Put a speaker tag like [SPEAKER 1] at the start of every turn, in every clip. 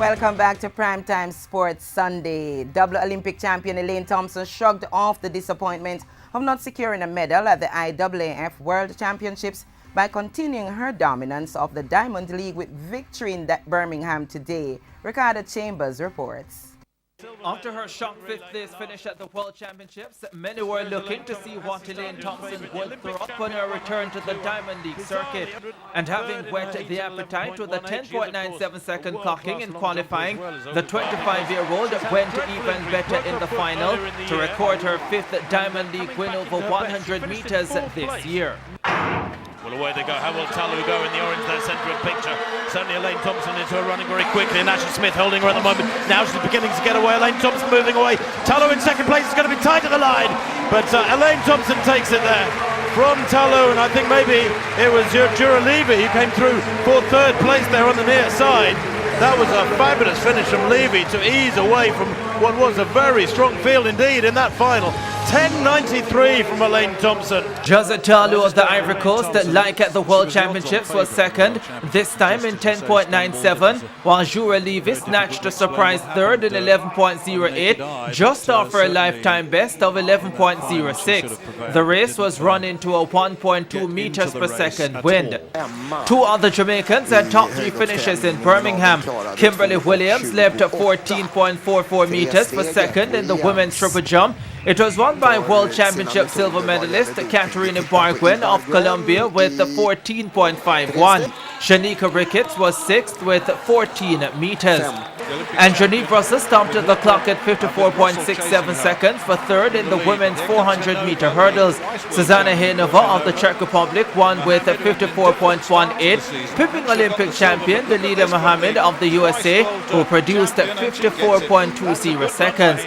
[SPEAKER 1] Welcome back to Primetime Sports Sunday. Double Olympic champion Elaine Thompson shrugged off the disappointment of not securing a medal at the IAAF World Championships by continuing her dominance of the Diamond League with victory in Birmingham today. Ricardo Chambers reports.
[SPEAKER 2] After her shock fifth-place finish at the World Championships, many were looking to see what Elaine Thompson would throw up on her return to the Diamond League circuit. And having whet the appetite with a 10.97 second clocking in qualifying, the 25-year-old went even better in the final to record her fifth Diamond League win over 100 meters this year.
[SPEAKER 3] Well, away they go. How will Talou go in the orange there, centre of picture? Certainly Elaine Thompson into her running very quickly, and Ashley Smith holding her at the moment. Now she's beginning to get away. Elaine Thompson moving away. Talou in second place is going to be tight to the line, but Elaine Thompson takes it there from Talou, and I think maybe it was Jura Levy who came through for third place there on the near side. That was a fabulous finish from Levy to ease away from what was a very strong field indeed in that final. 10.93 from Elaine Thompson.
[SPEAKER 2] Jose Talou of the Ivory Coast, like at the World Championships, was second, this time in 10.97, while Jura Levy snatched a surprise third in 11.08, just off her lifetime best of 11.06. The race was run into a 1.2 meters per second wind. Two other Jamaicans had top three finishes in Birmingham. Kimberly Williams left 14.44 meters for second in the women's triple jump. It was won by World Championship silver medalist Katerina Bargwin of Colombia with 14.51. Shanika Ricketts was sixth with 14 meters. And Janie Brussels stopped the clock at 54.67 seconds for third in the women's 400-meter hurdles. Susanna Hainova of the Czech Republic won with 54.18, pipping Olympic champion Dalila Mohammed of the USA, who produced 54.20 seconds.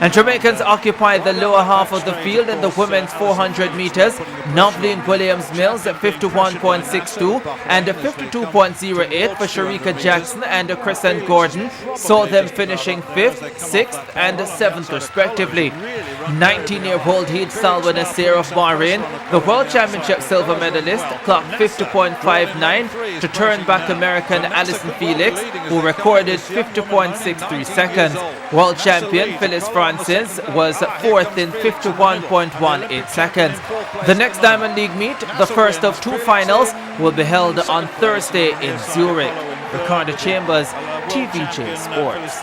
[SPEAKER 2] And Jamaicans occupied the lower half of the field in the women's 400 meters. Novlene Williams-Mills at 51.62 and 52.08 for Sharika Jackson and Kristen Gordon saw them finishing 5th, 6th and 7th respectively. 19-year-old Heed Salwa Nasir of Bahrain, the World Championship silver medalist, clocked 50.59 to turn back American Allyson Felix, who recorded 50.63 seconds. World champion Phyllis Francis was 4th in 51.18 seconds. The next Diamond League meet, the first of two finals, will be held on Thursday in Zurich. Ricardo Chambers, TVJ Sports.